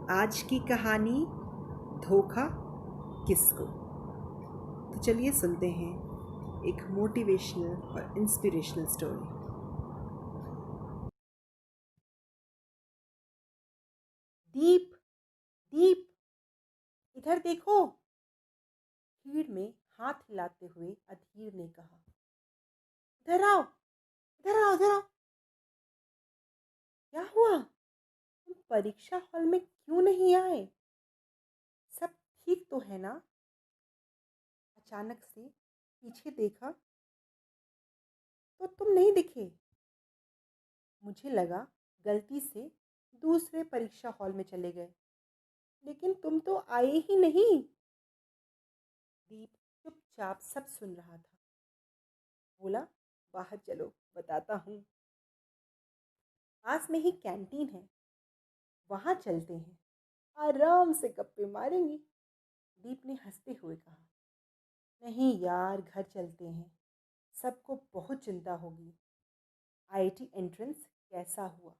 आज की कहानी धोखा किसको। तो चलिए सुनते हैं एक मोटिवेशनल और इंस्पिरेशनल स्टोरी। दीप दीप, इधर देखो। भीड़ में हाथ हिलाते हुए अधीर ने कहा। इधर आओ, इधर आओ, इधर आओ। क्या हुआ? तुम परीक्षा हॉल में क्यों नहीं आए? सब ठीक तो है ना? अचानक से पीछे देखा तो तुम नहीं दिखे। मुझे लगा गलती से दूसरे परीक्षा हॉल में चले गए, लेकिन तुम तो आए ही नहीं। दीप चुपचाप सब सुन रहा था। बोला, बाहर चलो, बताता हूँ। पास में ही कैंटीन है, वहाँ चलते हैं, आराम से गप्पे मारेंगे। दीप ने हंसते हुए कहा। नहीं यार, घर चलते हैं, सबको बहुत चिंता होगी। आईआईटी एंट्रेंस कैसा हुआ?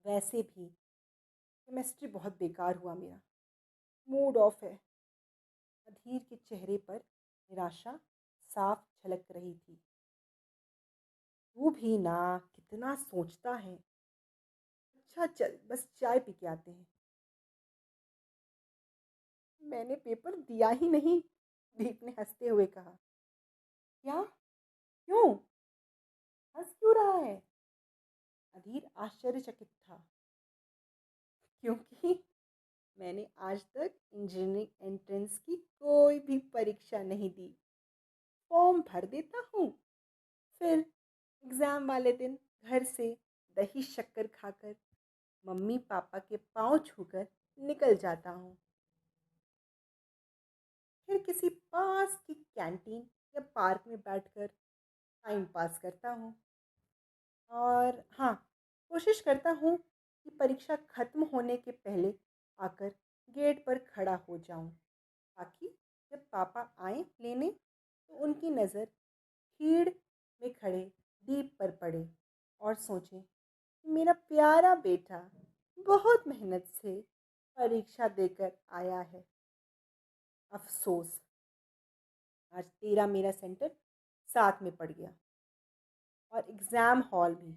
वैसे भी केमिस्ट्री बहुत बेकार हुआ मेरा, मूड ऑफ है। अधीर के चेहरे पर निराशा साफ झलक रही थी। तू भी ना, कितना सोचता है। अच्छा चल, बस चाय पी के आते हैं। मैंने पेपर दिया ही नहीं, दीप ने हंसते हुए कहा। क्या? क्यों? हंस क्यों रहा है? अधीर आश्चर्यचकित था, क्योंकि मैंने आज तक इंजीनियरिंग एंट्रेंस की कोई भी परीक्षा नहीं दी। फॉर्म भर देता हूँ, फिर एग्ज़ाम वाले दिन घर से दही शक्कर खाकर मम्मी पापा के पाँव छूकर निकल जाता हूँ। फिर किसी पास की कैंटीन या पार्क में बैठकर टाइम पास करता हूँ। और हाँ, कोशिश करता हूँ कि परीक्षा खत्म होने के पहले आकर गेट पर खड़ा हो जाऊँ, ताकि जब पापा आए लेने तो उनकी नज़र भीड़ में खड़े दीप पर पड़े और सोचें कि मेरा प्यारा बेटा बहुत मेहनत से परीक्षा देकर आया है। अफसोस, आज तेरा मेरा सेंटर साथ में पड़ गया, और एग्ज़ाम हॉल भी।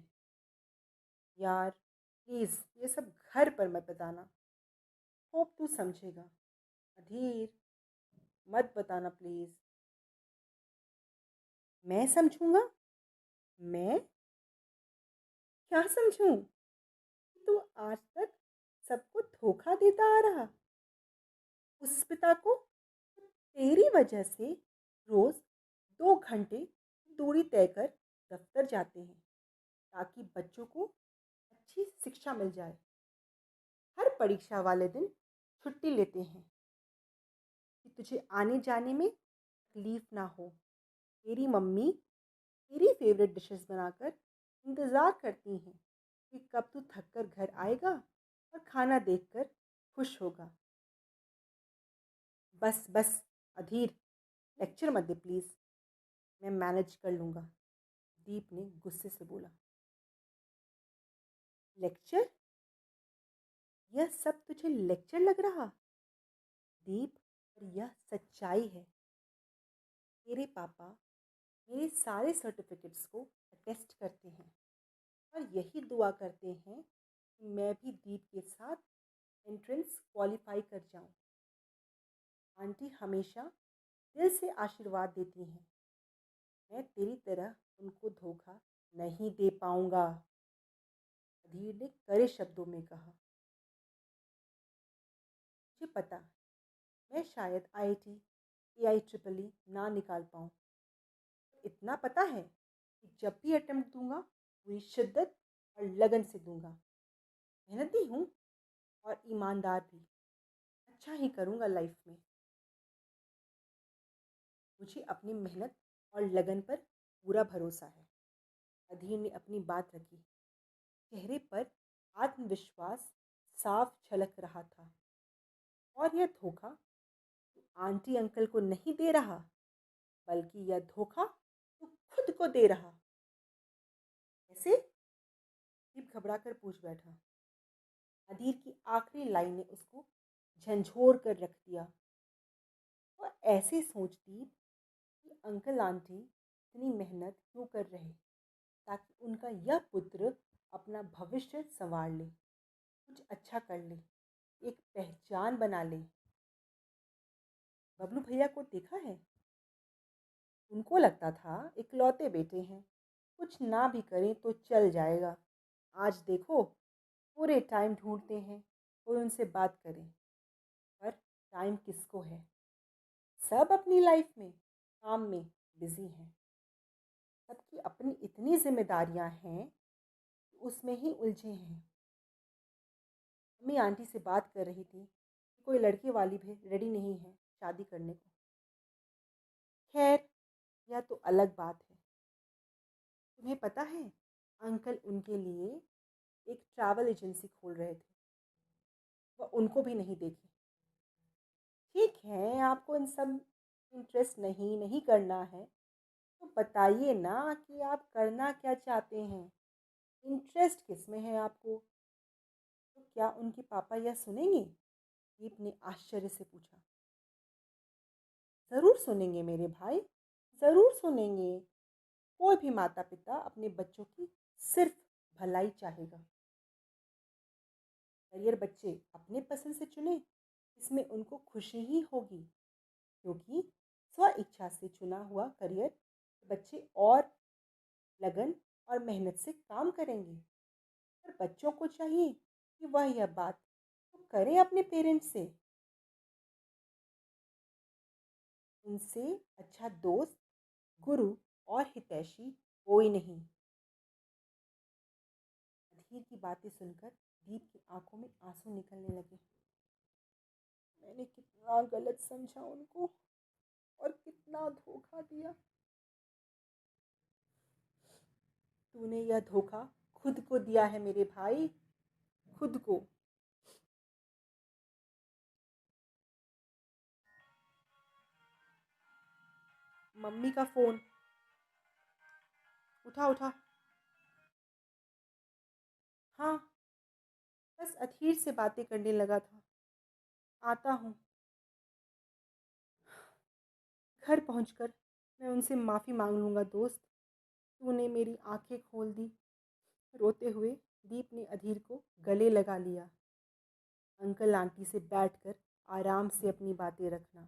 यार प्लीज़ ये सब घर पर मत बताना, होप तू समझेगा। अधीर, मत बताना प्लीज़। मैं समझूंगा? मैं क्या समझूं? तू आज तक सबको धोखा देता आ रहा। उस पिता को तेरी वजह से रोज़ 2 घंटे दूरी तय कर दफ्तर जाते हैं, ताकि बच्चों को अच्छी शिक्षा मिल जाए। हर परीक्षा वाले दिन छुट्टी लेते हैं कि तुझे आने जाने में तकलीफ ना हो। तेरी मम्मी तेरी फेवरेट डिशेस बनाकर इंतज़ार करती हैं कि कब तू थक कर घर आएगा और खाना देखकर खुश होगा। बस बस अधीर, लेक्चर मत दे प्लीज़, मैं मैनेज कर लूँगा, दीप ने गुस्से से बोला। लेक्चर? यह सब तुझे लेक्चर लग रहा? दीप, पर यह सच्चाई है। तेरे पापा मेरे सारे सर्टिफिकेट्स को अटेस्ट करते हैं और यही दुआ करते हैं कि मैं भी दीप के साथ एंट्रेंस क्वालिफाई कर जाऊं। आंटी हमेशा दिल से आशीर्वाद देती हैं। मैं तेरी तरह उनको धोखा नहीं दे पाऊंगा, अधीर ने कड़े शब्दों में कहा। मुझे पता, मैं शायद आईआईटी एआई ट्रिपल ई ना निकाल पाऊँ। इतना पता है कि जब भी अटेम्प्ट दूंगा पूरी शिद्दत और लगन से दूंगा। मेहनती हूँ और ईमानदार भी। अच्छा ही करूँगा लाइफ में। मुझे अपनी मेहनत और लगन पर पूरा भरोसा है। अधीर ने अपनी बात रखी। चेहरे पर आत्मविश्वास साफ झलक रहा था। और यह धोखा तू आंटी अंकल को नहीं दे रहा, बल्कि यह धोखा तू खुद को दे रहा। कैसे? दीप घबरा कर पूछ बैठा। अधीर की आखिरी लाइन ने उसको झंझोर कर रख दिया। वो ऐसे सोचती कि अंकल आंटी इतनी मेहनत क्यों कर रहे, ताकि उनका यह पुत्र अपना भविष्य संवार ले, कुछ अच्छा कर ले, एक पहचान बना ले। बबलू भैया को देखा है, उनको लगता था इकलौते बेटे हैं, कुछ ना भी करें तो चल जाएगा। आज देखो पूरे टाइम ढूंढते हैं कोई उनसे बात करे, पर टाइम किसको है। सब अपनी लाइफ में काम में बिजी हैं। सबकी अपनी इतनी जिम्मेदारियां हैं कि उसमें ही उलझे हैं। मम्मी आंटी से बात कर रही थी कि कोई लड़की वाली भी रेडी नहीं है शादी करने को। खैर, यह तो अलग बात है। तुम्हें पता है, अंकल उनके लिए एक ट्रैवल एजेंसी खोल रहे थे, वह उनको भी नहीं देखी। ठीक है, आपको इन सब इंटरेस्ट नहीं नहीं करना है तो बताइए ना कि आप करना क्या चाहते हैं, इंटरेस्ट किस में है आपको। तो क्या उनके पापा यह सुनेंगे? दीप ने आश्चर्य से पूछा। ज़रूर सुनेंगे मेरे भाई, ज़रूर सुनेंगे। कोई भी माता पिता अपने बच्चों की सिर्फ भलाई चाहेगा। करियर बच्चे अपने पसंद से चुने, इसमें उनको खुशी ही होगी, क्योंकि स्व इच्छा से चुना हुआ करियर बच्चे और लगन और मेहनत से काम करेंगे। पर बच्चों को चाहिए कि वह यह बात तो करें अपने पेरेंट्स से। उनसे अच्छा दोस्त, गुरु और हितैषी कोई नहीं। अधीर की बातें सुनकर दीप की आंखों में आंसू निकलने लगे। मैंने कितना गलत समझा उनको और कितना धोखा दिया। तूने यह धोखा खुद को दिया है मेरे भाई, खुद को। मम्मी का फोन। उठा उठा। हाँ, बस अधीर से बातें करने लगा था। आता हूँ। घर पहुँचकर मैं उनसे माफ़ी मांग लूँगा दोस्त। तूने मेरी आंखें खोल दी। रोते हुए दीप ने अधीर को गले लगा लिया। अंकल आंटी से बैठकर आराम से अपनी बातें रखना,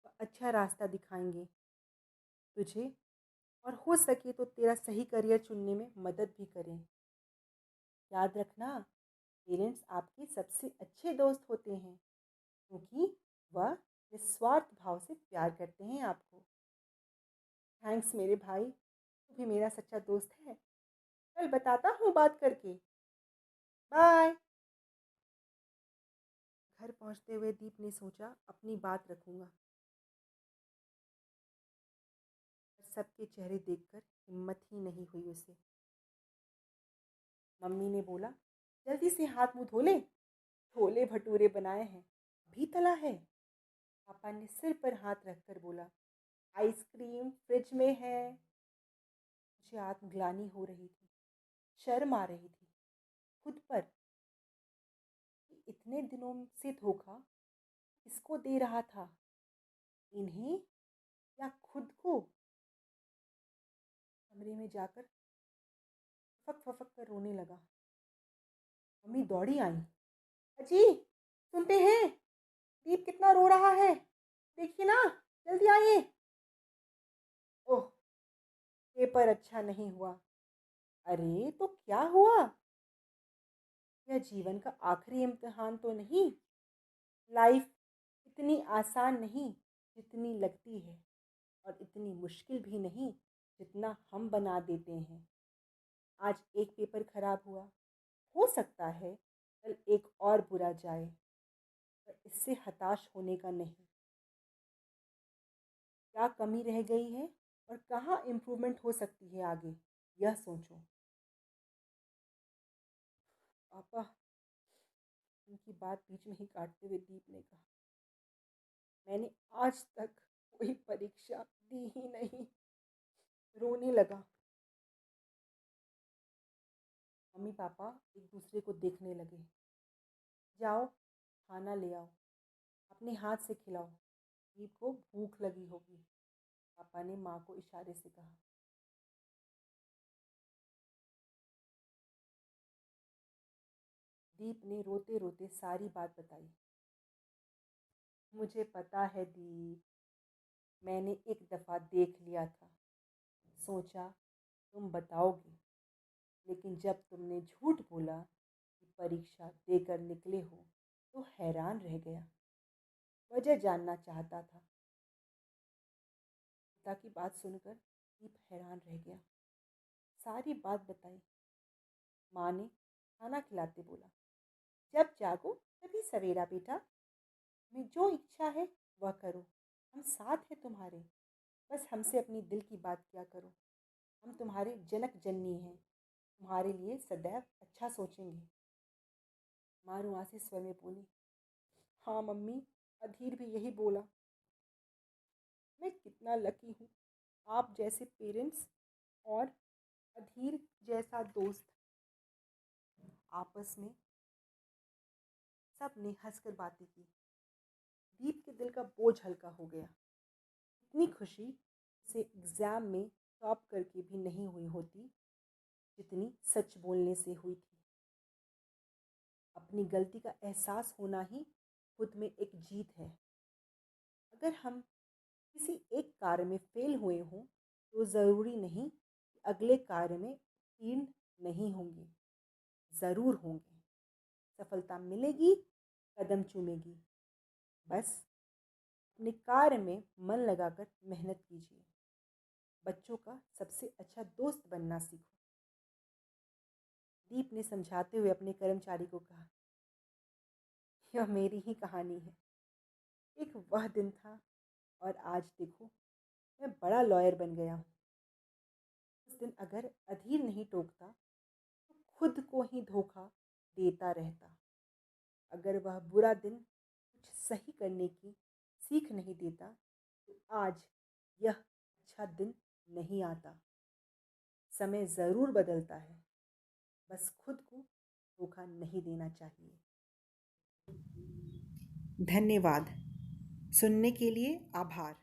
वह अच्छा रास्ता दिखाएंगे तुझे, और हो सके तो तेरा सही करियर चुनने में मदद भी करें। याद रखना, पेरेंट्स आपके सबसे अच्छे दोस्त होते हैं, क्योंकि वह निस्वार्थ भाव से प्यार करते हैं आपको। थैंक्स मेरे भाई, तू भी मेरा सच्चा दोस्त है। कल बताता हूँ बात करके। बाय। घर पहुँचते हुए दीप ने सोचा अपनी बात रखूँगा, पर सबके चेहरे देखकर हिम्मत ही नहीं हुई उसे। मम्मी ने बोला, जल्दी से हाथ मुंह धो ले, छोले भटूरे बनाए हैं, अभी तला है। पापा ने सिर पर हाथ रखकर बोला, आइसक्रीम फ्रिज में है। मुझे आत्मग्लानि हो रही थी, शर्म आ रही थी खुद पर कि इतने दिनों से धोखा किसको दे रहा था, इन्हें या खुद को। कमरे में जाकर फक फक कर रोने लगा। मम्मी दौड़ी आई। अजी, सुनते हैं, दीप कितना रो रहा है, देखिए ना, जल्दी आइए। ओह, पेपर अच्छा नहीं हुआ। अरे तो क्या हुआ, यह जीवन का आखिरी इम्तिहान तो नहीं। लाइफ इतनी आसान नहीं जितनी लगती है, और इतनी मुश्किल भी नहीं जितना हम बना देते हैं। आज एक पेपर खराब हुआ, हो सकता है कल एक और बुरा जाए, पर इससे हताश होने का नहीं। क्या कमी रह गई है और कहाँ इम्प्रूवमेंट हो सकती है आगे, यह सोचो। पापा, उनकी बात बीच में ही काटते हुए दीप ने कहा, मैंने आज तक कोई परीक्षा दी ही नहीं। रोने लगा। मम्मी पापा एक दूसरे को देखने लगे। जाओ खाना ले आओ, अपने हाथ से खिलाओ, दीप को भूख लगी होगी, पापा ने माँ को इशारे से कहा। दीप ने रोते रोते सारी बात बताई। मुझे पता है दीप, मैंने एक दफ़ा देख लिया था, सोचा तुम बताओगे, लेकिन जब तुमने झूठ बोला कि परीक्षा देकर निकले हो तो हैरान रह गया। वजह जानना चाहता था। पिता की बात सुनकर दीप हैरान रह गया। सारी बात बताई। माँ ने खाना खिलाते बोला, जब जागो तभी सवेरा बेटा, तुम्हें जो इच्छा है वह करो, हम साथ हैं तुम्हारे, बस हमसे अपनी दिल की बात किया करो। हम तुम्हारे जनक जननी हैं, तुम्हारे लिए सदैव अच्छा सोचेंगे। माँ रुआ से स्वर में बोली, हाँ मम्मी, अधीर भी यही बोला। मैं कितना लकी हूँ, आप जैसे पेरेंट्स और अधीर जैसा दोस्त। आपस में सब ने हंसकर बातें की। दीप के दिल का बोझ हल्का हो गया। इतनी खुशी उसे एग्ज़ाम में टॉप करके भी नहीं हुई होती जितनी सच बोलने से हुई थी। अपनी गलती का एहसास होना ही खुद में एक जीत है। अगर हम किसी एक कार्य में फेल हुए हों तो ज़रूरी नहीं कि अगले कार्य में उत्तीर्ण नहीं होंगे, ज़रूर होंगे। सफलता मिलेगी, कदम चूमेगी। बस अपने कार्य में मन लगाकर मेहनत कीजिए। बच्चों का सबसे अच्छा दोस्त बनना सीखो। दीप ने समझाते हुए अपने कर्मचारी को कहा, यह मेरी ही कहानी है। एक वह दिन था और आज देखो मैं बड़ा लॉयर बन गया हूँ। उस दिन अगर अधीर नहीं टोकता तो खुद को ही धोखा देता रहता। अगर वह बुरा दिन कुछ सही करने की सीख नहीं देता तो आज यह अच्छा दिन नहीं आता। समय ज़रूर बदलता है, बस खुद को धोखा नहीं देना चाहिए। धन्यवाद। सुनने के लिए आभार।